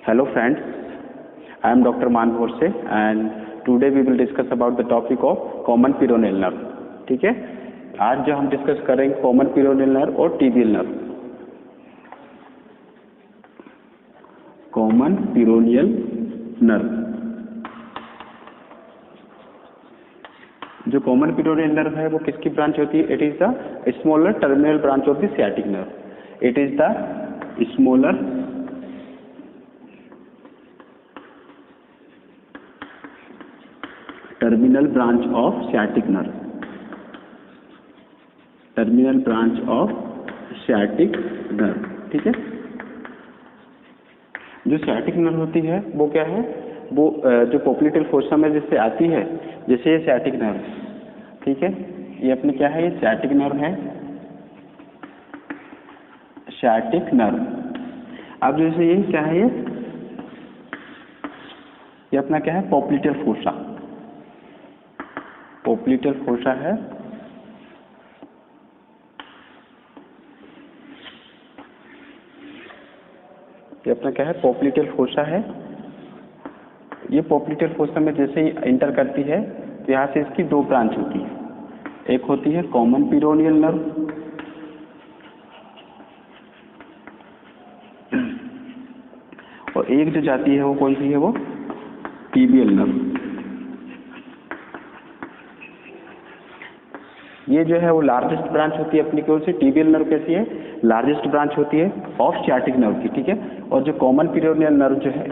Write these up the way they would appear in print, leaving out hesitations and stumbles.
Hello friends, I am Dr. Man Borse and today we will discuss about the topic of common peroneal nerve. ठीक है, आज जो हम discuss करेंगे common peroneal nerve और tibial nerve. Common peroneal nerve, जो common peroneal nerve है वो किसकी ब्रांच होती है? It is the smaller terminal branch of the sciatic nerve. It is the smaller terminal branch of sciatic nerve. Terminal branch of sciatic nerve. ठीक है, जो sciatic nerve होती है वो क्या है? वो जो पोप्लिटेल फोसा में जिससे आती है, जैसे ये सियाटिक नर्व, ठीक है, ये अपने क्या है? ये सियाटिक नर्व है, सियाटिक नर्व. अब जैसे ये क्या है? ये अपना क्या है? पोप्लिटेल फोसा. पोप्लिटेल फोसा है, ये अपना क्या है? पोप्लिटेल फोसा है. ये पोप्लिटेल फोसा में जैसे ही इंटर करती है तो यहाँ से इसकी दो ब्रांच होती है. एक होती है कॉमन पेरोनियल नर्व और एक जो जाती है वो कौन सी है? वो टीबियल नर्व. ये जो है वो लार्जेस्ट ब्रांच होती है अपनी कौन सी? टीबियल नर्व कैसी है? लार्जेस्ट ब्रांच होती है ऑफ सियाटिक नर्व की. ठीक है, और जो कॉमन पेरोनियल नर्व जो है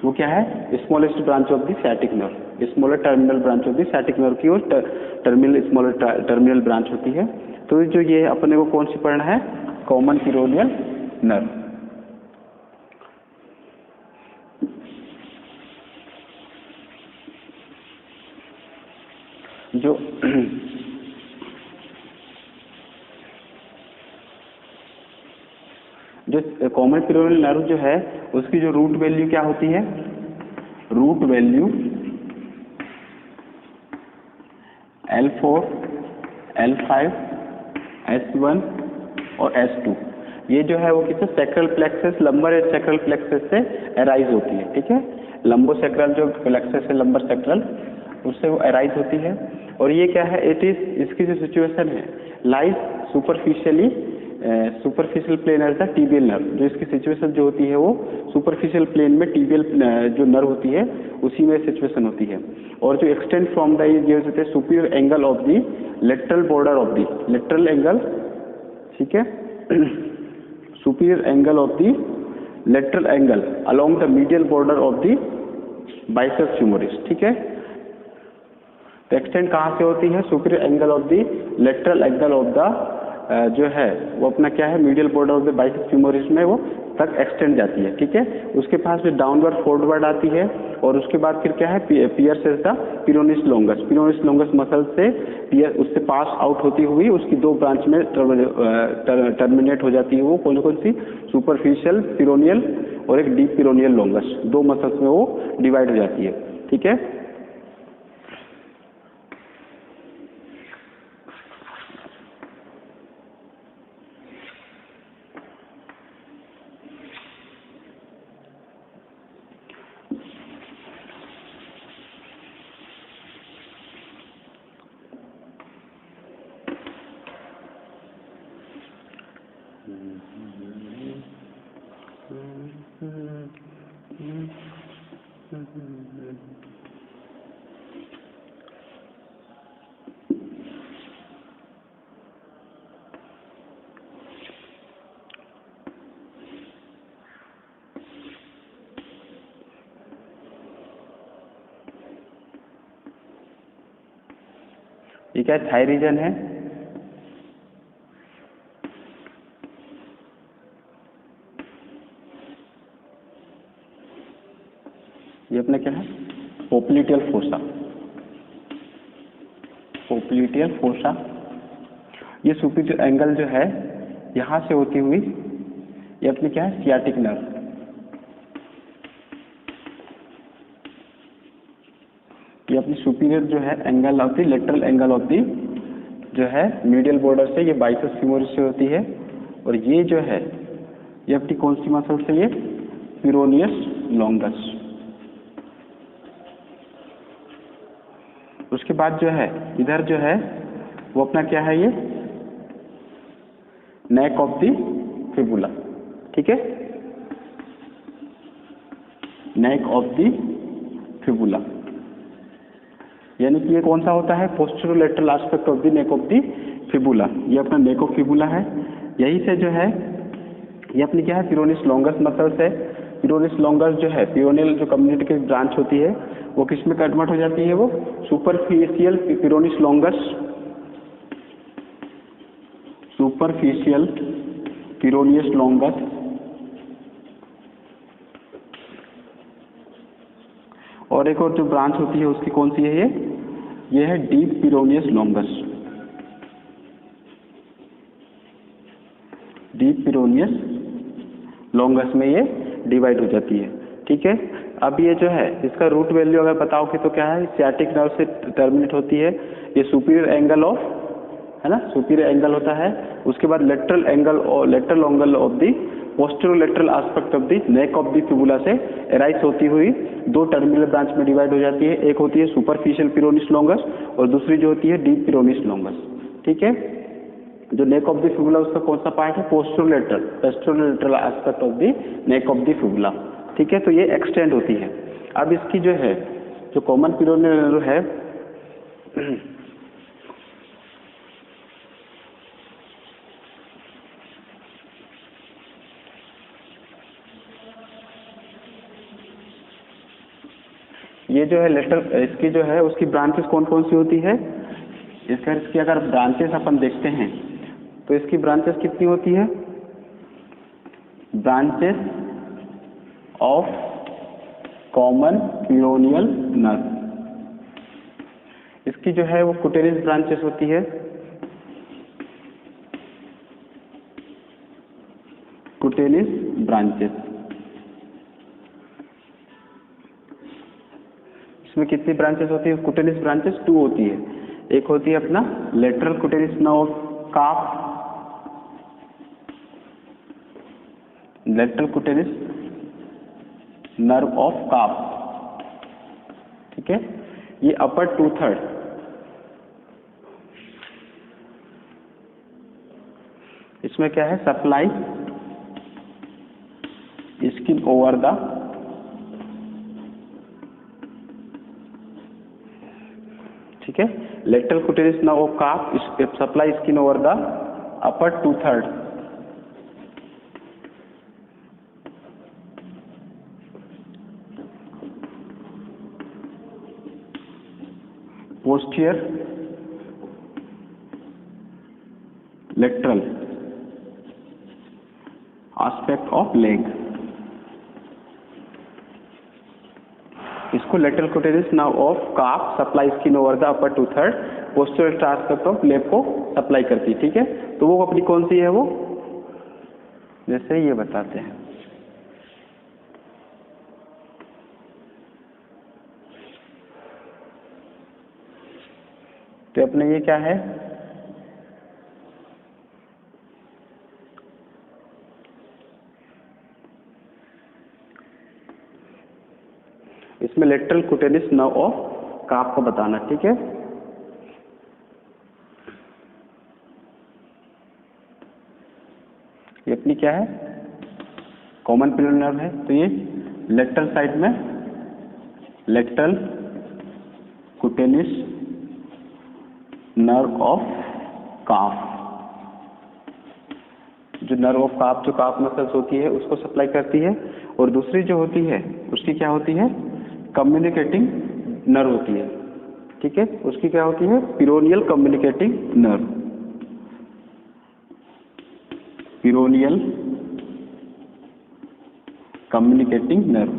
वो क्या है? Smallest branch of the sciatic nerve, smaller terminal branch of the sciatic nerve की और टर्मिनल स्मॉलर टर्मिनल ब्रांच होती है. तो जो ये अपने को कौन सी पढ़ना है? Common peroneal nerve. जो कॉमन पेरोनियल नर्व जो है उसकी जो रूट वैल्यू क्या होती है? Root value L4, L5, S1 और S2. ये जो है वो किससे? Sacral plexus, lumbar and sacral plexus से अराइज होती है. ठीक है, लंबो सैक्रल जो प्लेक्सस है, लंबर सैक्रल, उससे वो अराइज होती है. और ये क्या है? इट इज, इसकी जो सिचुएशन है, lies superficially superficial plane as the tibial nerve. जो इसकी सिचुएशन जो होती है वो सुपरफिशियल प्लेन में टीबियल जो नर्व होती है उसी में सिचुएशन होती है. और जो एक्सटेंड फ्रॉम द ये होते हैं superior angle of the lateral border of the lateral angle. ठीक है, superior angle of the lateral angle along the medial border of the biceps femoris. ठीक है, तो एक्सटेंड कहाँ से होती है? Superior angle of the lateral angle of the जो है वो अपना क्या है? Medial border of the biceps femoris में वो तक एक्सटेंड जाती है. ठीक है, उसके पास में डाउनवर्ड फॉरवर्ड आती है और उसके बाद फिर क्या है? Pierces the peroneus longus. Peroneus longus muscle से उससे पास आउट होती हुई उसकी दो ब्रांच में टर्मिनेट हो जाती है. वो कौन कौन सी? सुपरफिशियल पेरोनियल और एक डीप पेरोनियल लोंगस. दो मसल्स में वो डिवाइड हो जाती है. ठीक है, ये क्या थाई रीजन है? ये अपना क्या है? पोप्लिटेल फोसा. पोप्लिटेल फोसा. ये सुपीरियर एंगल जो है यहाँ से होती हुई ये अपनी क्या है? Sciatic nerve. ये अपनी सुपीरियर जो है angle of the lateral angle of the जो है मीडियल बॉर्डर से, ये बाइसेप्स फ्यूमोरिस से होती है. और ये जो है ये अपनी कौन सी मसल से? ये पेरोनियस लॉन्गस। उसके बाद जो है इधर जो है वो अपना क्या है, ये नेक ऑफ द फिबुला, ठीक है, नेक ऑफ द फिबुला, यानी कि ये कौन सा होता है, posterolateral aspect of the neck of the fibula. ये अपना नेक ऑफ फिबुला है। यही से जो है ये अपनी क्या है, पिरोनिस लॉन्गस मसल्स है। पिरोनिस लॉन्गस जो है पिरोनियल जो कम्युनिटी की ब्रांच होती है वो किस में कन्वर्ट हो जाती है, वो सुपरफिशियल पिरोनिस लॉन्गस, सुपरफिशियल पिरोनियस लॉन्गस, और एक और जो ब्रांच होती है उसकी कौन सी है, ये है डीप पिरोनियस लॉन्गस, डीप पिरोनियस लॉन्गस में ये डिवाइड हो जाती है, ठीक है। अब ये जो है इसका रूट वैल्यू अगर बताओगे तो क्या है, सियाटिक नर्व से टर्मिनेट होती है। ये सुपीरियर एंगल ऑफ, है ना, सुपीरियर एंगल होता है। उसके बाद लेटरल एंगल और lateral angle of the posterolateral aspect of the neck of the fibula से एराइज होती हुई दो टर्मिनल ब्रांच में डिवाइड हो जाती है। एक होती है सुपरफिशियल पिरोनिस लॉन्गस और दूसरी जो होती है डीप पिरोनिस लॉन्गस, ठीक है। जो नेक ऑफ द फिबुला उसका कौन सा पार्ट है, posterolateral aspect of the neck of the fibula, ठीक है। तो ये एक्सटेंड होती है। अब इसकी जो है जो कॉमन पिरोनियल नर्व है ये जो है लेटर इसकी जो है उसकी ब्रांचेस कौन कौन सी होती है, इसकी अगर ब्रांचेस अपन देखते हैं तो इसकी ब्रांचेस कितनी होती है, ब्रांचेस ऑफ कॉमन पिरोनियल नर्व, इसकी जो है वो कुटेनिस ब्रांचेस होती है, कुटेनिस ब्रांचेस। इसमें कितनी ब्रांचेस होती है, कुटेनिस ब्रांचेस 2 होती है। एक होती है अपना lateral cutaneous nerve of calf, lateral cutaneous nerve of calf, ठीक है। ये अपर 2/3, इसमें क्या है, सप्लाई स्किन ओवर द, ठीक है, lateral cutaneous nerve of calf supply skin over the upper 2/3, posterior lateral aspect of leg, इसको lateral cutaneous nerve of calf supply skin over the upper 2/3 posterior aspect of leg को supply करती है, ठीक है। तो वो अपनी कौन सी है, वो जैसे ये बताते हैं, तो अपने ये क्या है, इसमें लेटरल कुटेनिस नर्व ऑफ काफ को बताना, ठीक है। ये अपनी क्या है, कॉमन पिरोनियल नर्व है। तो ये लेटरल साइड में लेटरल कुटेनिस नर्व ऑफ काफ, जो नर्व ऑफ काफ जो काफ मसल्स होती है उसको सप्लाई करती है। और दूसरी जो होती है उसकी क्या होती है, कम्युनिकेटिंग नर्व होती है, ठीक है। उसकी क्या होती है, peroneal communicating nerve, peroneal communicating nerve,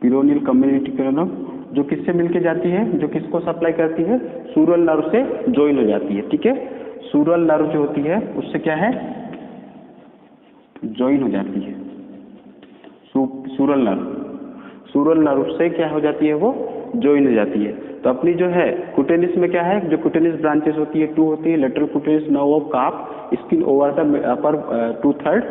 peroneal communicating nerve जो किससे मिलके जाती है, जो किसको सप्लाई करती है, सूरल नर्व से ज्वाइन हो जाती है, ठीक है। सूरल नर्व जो होती है उससे क्या है, ज्वाइन हो जाती है। सूरल नर्व सूरल नर्व से क्या हो जाती है, वो ज्वाइन हो जाती है। तो अपनी जो है कुटेनिस में क्या है, जो कुटेनिस ब्रांचेस होती है 2 होती है, lateral cutaneous nerve of calf skin over the upper 2/3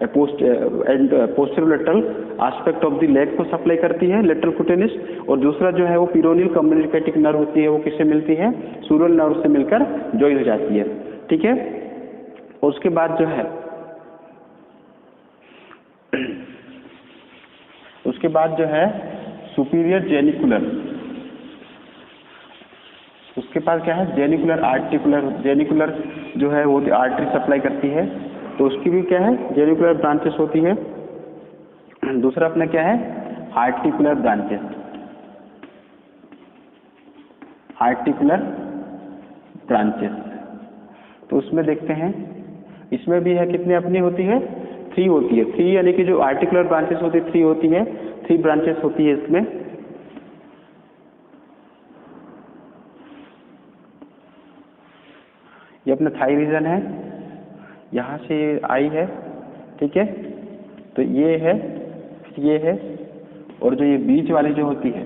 post and posterolateral aspect of the leg को सप्लाई करती है लेटरल कुटेनिस, और दूसरा जो है वो पीरोनियल कम्युनिकेटिंग नर्व होती है, वो किससे मिलती है, सूरल नर्व से मिलकर ज्वाइन हो जाती है। ठीक है, उसके बाद जो है सुपीरियर जेनिकुलर, उसके पास क्या है, जेनिकुलर आर्टिकुलर, जेनिकुलर जो है वो आर्टरी सप्लाई करती है, तो उसकी भी क्या है, जेनिकुलर ब्रांचेस होती है। दूसरा अपना क्या है, आर्टिकुलर ब्रांचेस, आर्टिकुलर ब्रांचेस। तो उसमें देखते हैं, इसमें भी है कितनी अपनी होती है, 3 होती है। 3 यानी कि जो आर्टिकुलर ब्रांचेस होती है 3 होती है, 3 ब्रांचेस होती है इसमें। ये अपना थाई रीजन है, यहाँ से आई है, ठीक है, तो ये है, और जो ये बीच वाली जो होती है,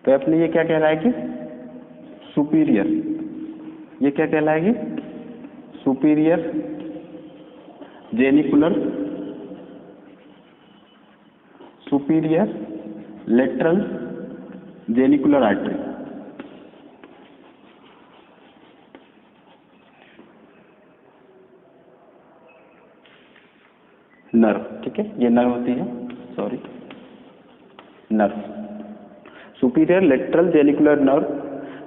तो अपनी ये क्या कहलाएगी, सुपीरियर, ये क्या कहलाएगी, superior genicular, superior lateral genicular artery. Nerve, ठीक है, ये नर्व होती है, sorry, nerve, superior lateral genicular nerve.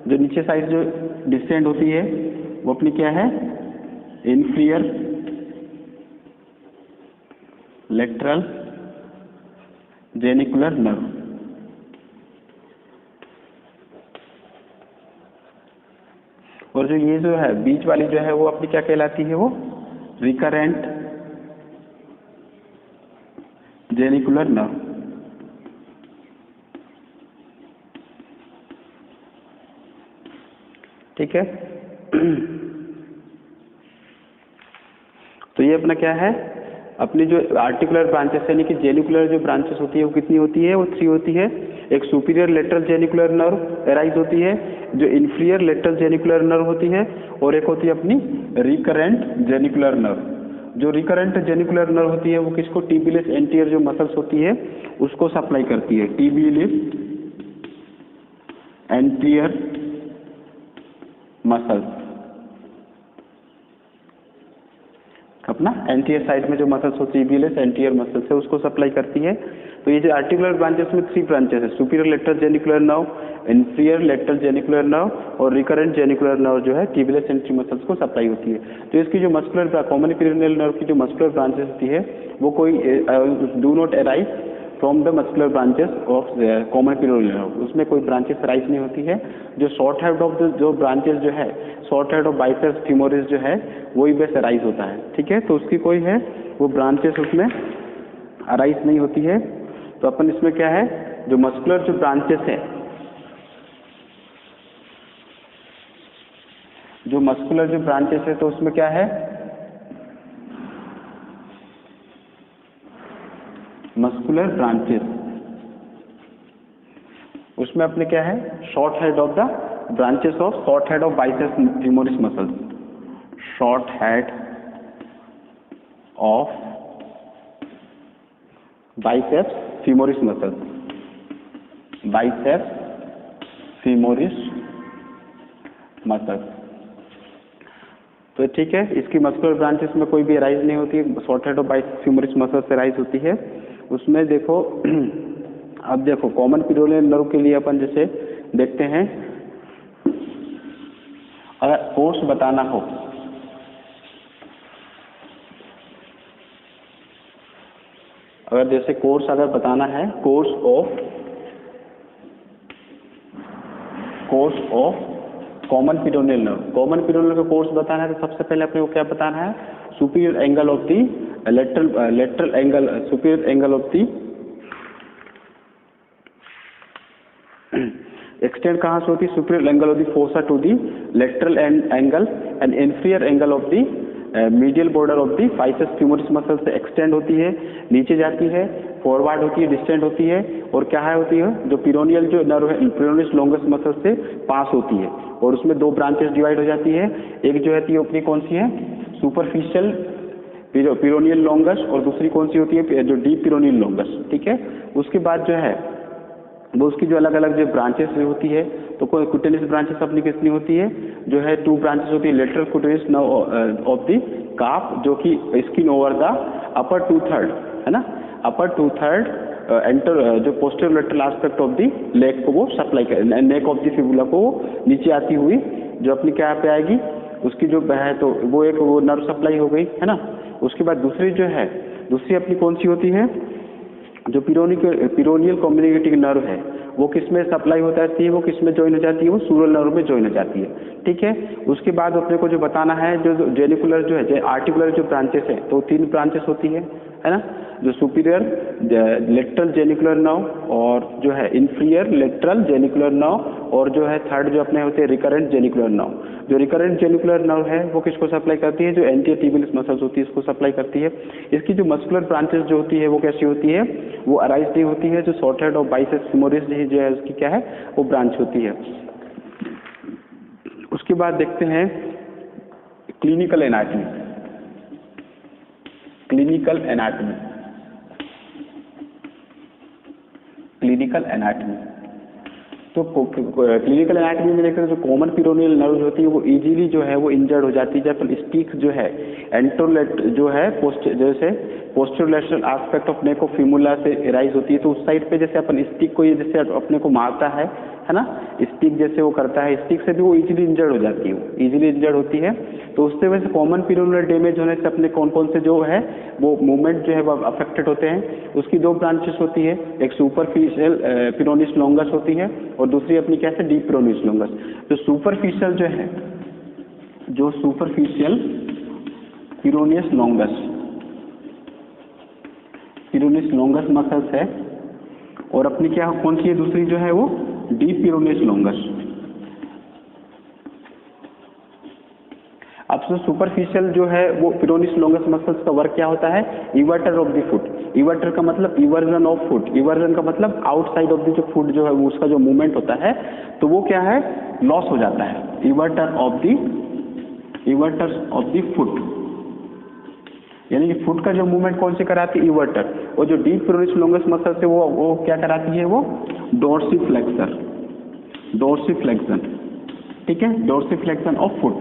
जो नीचे साइड जो डिसेंड होती है वो अपनी क्या है, इन्फीरियर लेटरल जेनिकुलर नर्व। और जो ये जो है बीच वाली जो है वो अपनी क्या कहलाती है, वो रिकरेंट जेनिकुलर नर्व। ठीक है, तो ये अपना क्या है, अपनी जो आर्टिकुलर ब्रांचेस यानी कि जेनिकुलर जो ब्रांचेस होती है वो कितनी होती है, वो 3 होती है। एक superior lateral genicular nerve arise होती है, जो इन्फीरियर लेटरल जेनिकुलर नर्व होती है, और एक होती है अपनी रिकरेंट जेनिकुलर नर्व। जो रिकरेंट जेनिकुलर नर्व होती है वो किसको, टिबियलिस एंटीरियर जो मसल्स होती है उसको सप्लाई करती है, टिबियलिस एंटीरियर मसल्स, अपना एंटीरियर साइड में जो मसल्स होती है टिबियलिस एंटीरियर मसल्स है उसको सप्लाई करती है। तो ये जो आर्टिकुलर ब्रांचेस में 3 ब्रांचेस है, superior lateral genicular nerve, inferior lateral genicular nerve और रिकरेंट जेनिकुलर नर्व जो है टिबियलिस एंटीरियर मसल्स को सप्लाई होती है। तो इसकी जो मस्कुलर कॉमन पीरियड नर्व की जो मस्कुलर ब्रांचेस होती है वो कोई do not arise from the muscular branches of common period nerve, उसमें कोई ब्रांचेस राइज नहीं होती है। जो शॉर्ट हेड ऑफ द जो ब्रांचेस जो है, short head of biceps femoris जो है वही बस राइज होता है। ठीक है, तो उसकी कोई है वो ब्रांचेस उसमें अराइज नहीं होती है। तो अपन इसमें क्या है, जो मस्कुलर जो ब्रांचेस है, जो मस्कुलर जो ब्रांचेस है तो उसमें क्या है, मस्कुलर ब्रांचेस, उसमें अपने क्या है, short head of the branches of short head of biceps femoris muscles, short head of biceps femoris muscles, biceps femoris muscles. तो ठीक है, इसकी मस्कुलर ब्रांचेस में कोई भी राइज नहीं होती है, short head of biceps femoris muscles से राइज होती है। उसमें देखो अब देखो कॉमन पीरियड नर्व के लिए अपन जैसे देखते हैं, अगर कोर्स बताना हो, अगर जैसे कोर्स अगर बताना है, course of common period nerve, common period nerve का कोर्स बताना है तो सबसे पहले अपने को क्या बताना है, superior angle of the lateral angle, superior angle of the extend कहाँ से होती है, superior angle of the fossa to the lateral angle and inferior angle of the medial border of the biceps femoris muscle से extend होती है, नीचे जाती है, फॉरवर्ड होती है, डिस्टेंट होती है, और क्या है होती है जो पिरोनियल जो नर्व है पिरोनियस लॉन्गस मसल से पास होती है, और उसमें दो ब्रांचेस डिवाइड हो जाती है। एक जो है अपनी कौन सी है, सुपरफिशियल पिरोनियल लॉन्गस, और दूसरी कौन सी होती है जो डीप पिरोनियल लॉन्गस। ठीक है, उसके बाद जो है वो उसकी जो अलग अलग जो ब्रांचेस होती है, तो कोई कुटेनियस ब्रांचेस अपनी कितनी होती है, जो है 2 ब्रांचेस होती है, लेटरल कुटेनियस ऑफ द काफ, जो कि स्किन ओवर द अपर 2/3 है ना, अपर 2/3 एंटर जो posterior lateral aspect of the leg को वो सप्लाई कर, नेक ऑफ द फिबुला को नीचे आती हुई जो अपनी क्या पे आएगी, उसकी जो है तो वो एक वो नर्व सप्लाई हो गई है ना। उसके बाद दूसरी जो है, दूसरी अपनी कौन सी होती है, जो पिरोनियल कम्युनिकेटिंग नर्व है, वो किस में सप्लाई होता है, वो किस में ज्वाइन हो जाती है, वो सूरल नर्व में ज्वाइन हो जाती है। ठीक है, उसके बाद अपने को जो बताना है जो जेनिकुलर जो है आर्टिकुलर जो ब्रांचेस है, तो 3 ब्रांचेस होती है ना, जो सुपीरियर लेटरल जेनिकुलर नर्व, और जो है इंफीरियर लेटरल जेनिकुलर नर्व, और जो है थर्ड जो अपने होते हैं रिकरेंट जेनिकुलर नर्व। जो रिकरेंट जेनिकुलर नर्व है वो किसको सप्लाई करती है, जो एंटीरियर टिबियस मसल्स होती है इसको सप्लाई करती है। इसकी जो मस्कुलर ब्रांचेस जो होती है वो कैसी होती है, वो अराइज नहीं होती है, जो short head of biceps femoris जो है उसकी क्या है वो ब्रांच होती है। उसके बाद देखते हैं clinical anatomy. Clinical anatomy, clinical anatomy तो क्लिनिकल एनाटॉमी में देखते हैं जो कॉमन पिरोनियल नर्व होती है वो इजीली जो है वो इंजर्ड हो जाती है जब स्टिक जो है एंटरोलेट जो है जैसे posterior lateral aspect of neck of fibula से राइज होती है, तो उस साइड पे जैसे अपन स्टिक को ये जैसे अपने को मारता है ना, स्टिक जैसे वो करता है, स्टिक से भी वो इजीली इंजर्ड हो जाती है, वो इजीली इंजर्ड होती है। तो उससे वैसे कॉमन पिरोनियल डैमेज होने से अपने कौन कौन से जो है वो मूवमेंट जो है वो अफेक्टेड होते हैं। उसकी 2 ब्रांचेस होती है, एक सुपरफिशियल पिरोनिस लॉन्गस होती है, और दूसरी अपनी कैसे डीप पिरोनिस लॉन्गस। जो सुपरफिशियल जो है, जो सुपरफिशियल पिरोनिस लॉन्गस, पिरोनिस लॉन्गस मसल्स है, और अपनी क्या कौन सी है दूसरी जो है वो डीप पिरोनिस लॉन्गस। अब जो सुपरफिशियल जो है वो पिरोनिस लॉन्गस मसल्स का वर्क क्या होता है, इवर्टर ऑफ द फुट। इवर्टर का मतलब इवर्जन ऑफ फुट, इवर्जन का मतलब आउटसाइड ऑफ द जो फुट जो है उसका जो मूवमेंट होता है तो वो क्या है लॉस हो जाता है। इवर्टर ऑफ द फुट, यानी कि फुट का जो मूवमेंट कौन से कराती है, इवर्टर। और जो डीप पिरोनिस लॉन्गस मसल से वो क्या कराती है, वो डोर्सिफ्लेक्सर, डोर्सिफ्लेक्शन। ठीक है, डोर्सिफ्लेक्शन ऑफ फुट।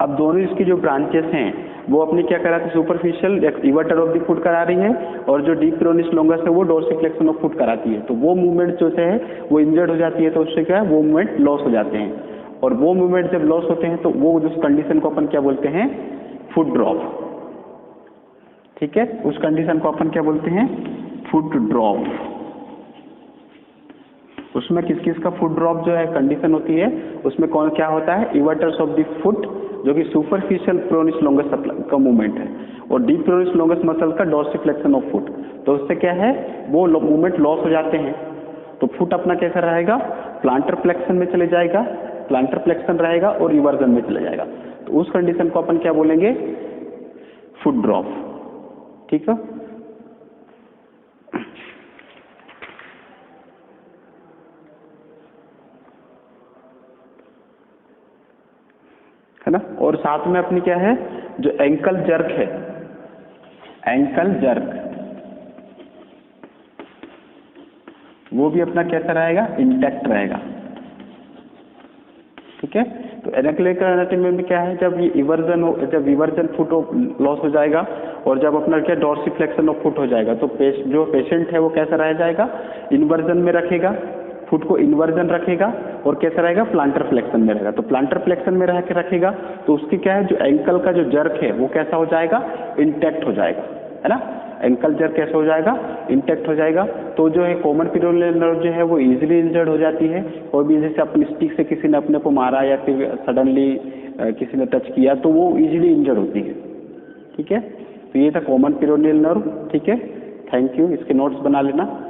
अब दोनों इसकी जो ब्रांचेस हैं वो अपनी क्या कराती है, सुपरफिशियल इवर्टर ऑफ द फुट करा रही है, और जो डीप पिरोनिस लॉन्गस है वो डोर्सिफ्लेक्शन ऑफ फुट कराती है। तो वो मूवमेंट जो है वो इंजर्ड हो जाती है, तो उससे क्या है वो मूवमेंट लॉस हो जाते हैं, और वो मूवमेंट जब लॉस होते हैं तो वो उस कंडीशन को अपन क्या बोलते हैं, फुट ड्रॉप। ठीक है, उस कंडीशन को अपन क्या बोलते हैं, फुट ड्रॉप। उसमें किस किस का फुट ड्रॉप जो है कंडीशन होती है, उसमें कौन क्या होता है, इवर्टर्स ऑफ द फुट जो कि सुपरफिशियल पिरोनिस लॉन्गस का मूवमेंट है, और डीप पिरोनिस लॉन्गस मसल का डोर्सिफ्लेक्शन ऑफ फुट। तो उससे क्या है वो मूवमेंट लॉस हो जाते हैं, तो फुट अपना कैसा रहेगा, प्लांटर फ्लेक्शन में चले जाएगा, प्लांटर फ्लेक्शन रहेगा और रिवर्जन में चले जाएगा। तो उस कंडीशन को अपन क्या बोलेंगे, फुट ड्रॉप। ठीक है, है ना। और साथ में अपनी क्या है, जो एंकल जर्क है, एंकल जर्क वो भी अपना कैसा रहेगा, इंटैक्ट रहेगा। ठीक है, तो एनाक्लिनिकल एनाटॉमी में क्या है, जब ये इवर्जन हो, जब इवर्जन फुट लॉस हो जाएगा और जब अपना क्या डोर्सिफ्लेक्शन ऑफ फुट हो जाएगा, तो जो पेशेंट है वो कैसा रह जाएगा, इन्वर्जन में रखेगा, फुट को इन्वर्जन रखेगा, और कैसा रहेगा, प्लांटर फ्लेक्शन में रहेगा। तो प्लांटर फ्लेक्शन में रह के रखेगा तो उसकी क्या है, जो एंकल का जो जर्क है वो कैसा हो जाएगा, इंटैक्ट हो जाएगा, है ना। एंकल जर्क कैसे हो जाएगा, इंटैक्ट हो जाएगा। तो जो है कॉमन पिरोनियल नर्व जो है वो इजीली इंजर्ड हो जाती है, और भी जैसे अपनी स्टिक से किसी ने अपने को मारा या फिर सडनली किसी ने टच किया तो वो इजीली इंजर्ड होती है। ठीक है, तो ये था कॉमन पिरोनियल नर्व। ठीक है, थैंक यू, इसके नोट्स बना लेना।